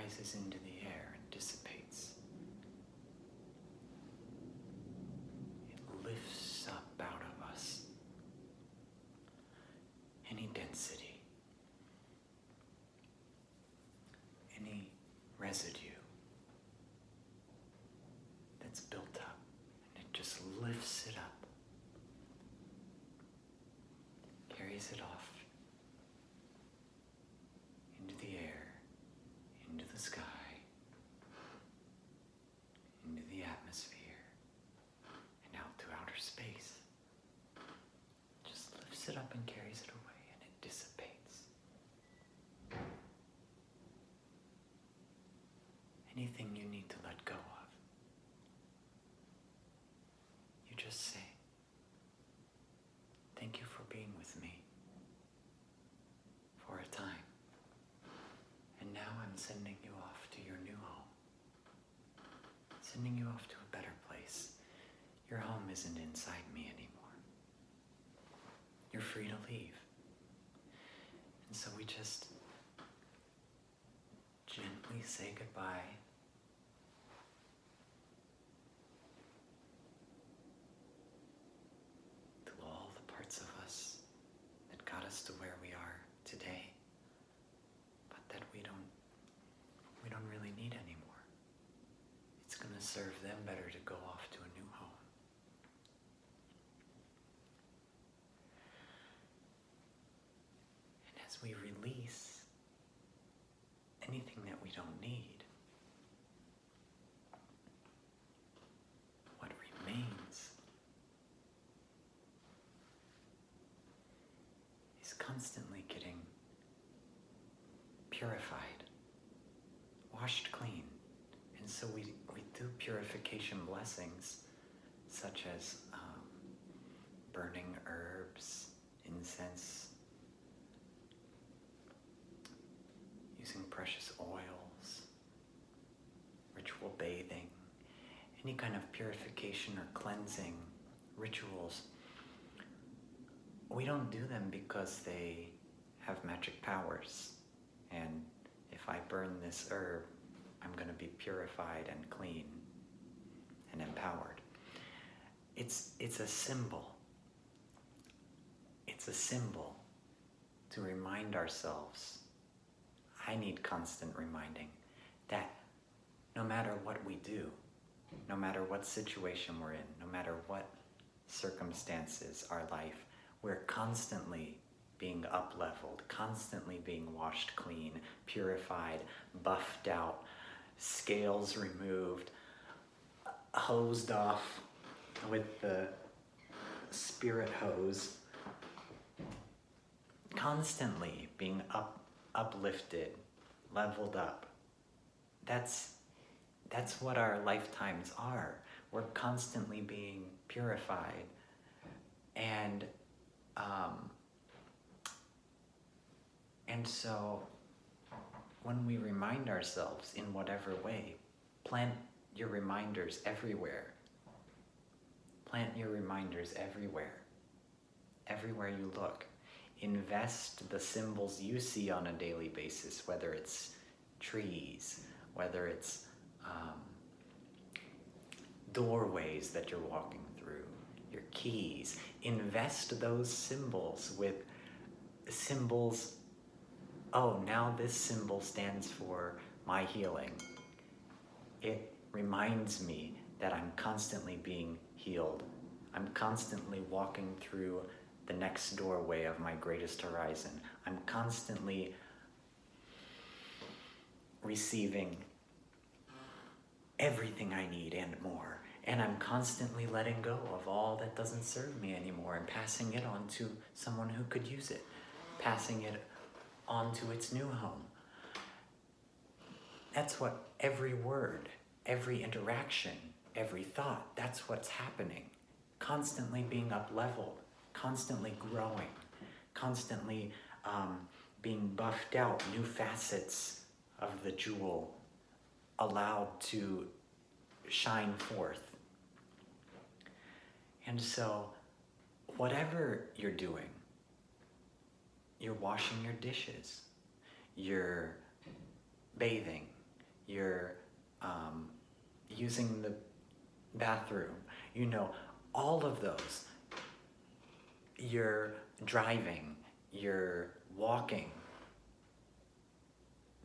rises into the air and dissipates. It lifts up out of us any density, any residue that's built up, and it just lifts it up, carries it off into the air, into the sky, into the atmosphere, and out to outer space. Just lifts it up and carries it away, and it dissipates. Anything you need to let go of, you just say, "Thank you for being with me for a time. And now I'm sending you off to your new home. Sending you off to a better place. Your home isn't inside me anymore. You're free to leave." And so we just gently say goodbye to all the parts of us that got us to where we are today, but that we don't really need anymore. It's going to serve them better to go off to a new home. And as we release anything that we don't need, what remains is constantly getting purified, washed clean. And so we do purification blessings such as burning herbs, incense, using precious oils, ritual bathing, any kind of purification or cleansing rituals. We don't do them because they have magic powers, and if I burn this herb, I'm going to be purified and clean and empowered. It's a symbol. It's a symbol to remind ourselves. I need constant reminding that no matter what we do, no matter what situation we're in, no matter what circumstances our life, we're constantly being up-leveled, constantly being washed clean, purified, buffed out, scales removed, hosed off with the spirit hose, constantly being uplifted, leveled up. That's what our lifetimes are. We're constantly being purified. And so when we remind ourselves in whatever way, plant your reminders everywhere. Plant your reminders everywhere. Everywhere you look. Invest the symbols you see on a daily basis, whether it's trees, whether it's doorways that you're walking through, your keys. Invest those symbols with symbols. Oh, now this symbol stands for my healing. It reminds me that I'm constantly being healed. I'm constantly walking through the next doorway of my greatest horizon. I'm constantly receiving everything I need and more. And I'm constantly letting go of all that doesn't serve me anymore and passing it on to someone who could use it, passing it on to its new home. That's what every word, every interaction, every thought, that's what's happening. Constantly being up-leveled, constantly growing, constantly being buffed out, new facets of the jewel allowed to shine forth. And so, whatever you're doing, you're washing your dishes, you're bathing, you're using the bathroom, all of those. You're driving, you're walking.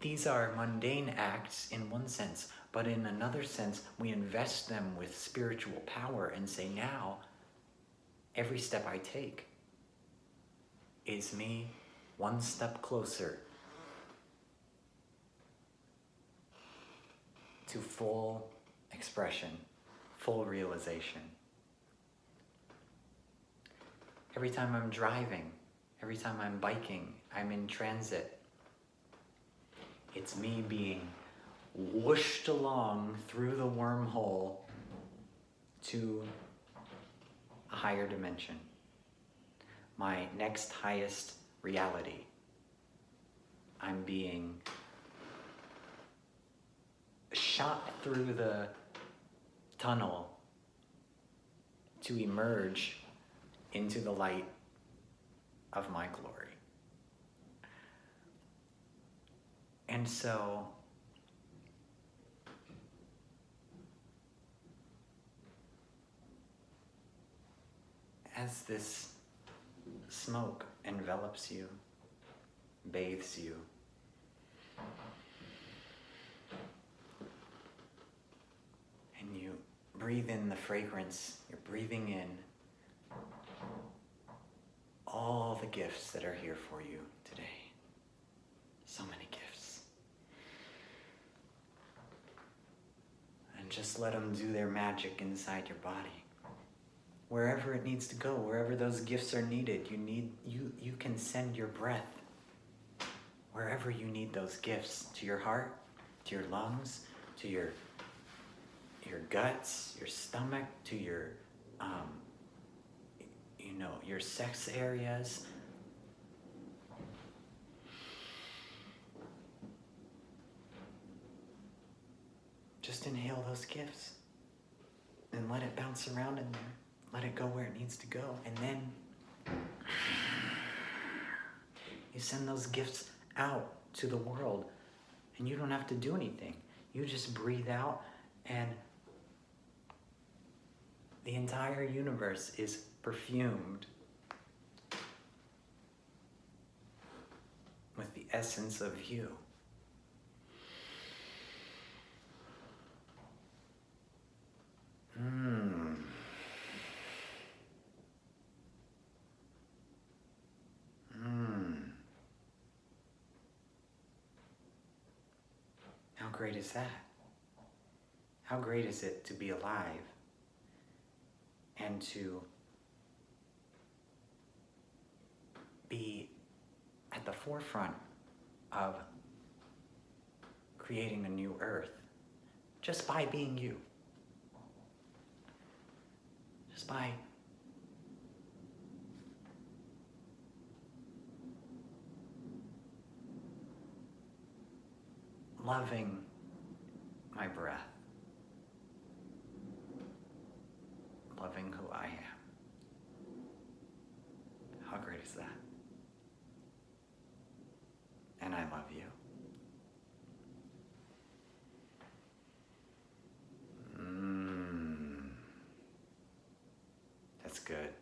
These are mundane acts in one sense, but in another sense, we invest them with spiritual power and say, now, every step I take is me one step closer to full expression, full realization. Every time I'm driving, every time I'm biking, I'm in transit, it's me being whooshed along through the wormhole to a higher dimension, my next highest reality. I'm being shot through the tunnel to emerge into the light of my glory. And so, as this smoke envelops you, bathes you, and you breathe in the fragrance, you're breathing in all the gifts that are here for you today. So many gifts. And just let them do their magic inside your body. Wherever it needs to go, wherever those gifts are needed, you can send your breath wherever you need those gifts, to your heart, to your lungs, to your guts, your stomach, to your your sex areas. Just inhale those gifts and let it bounce around in there. Let it go where it needs to go. And then you send those gifts out to the world, and you don't have to do anything. You just breathe out, and the entire universe is perfumed with the essence of you. How great is that? How great is it to be alive and to be at the forefront of creating a new earth just by being you. Just by loving my breath, loving who I am. How great is that? And I love you. That's good.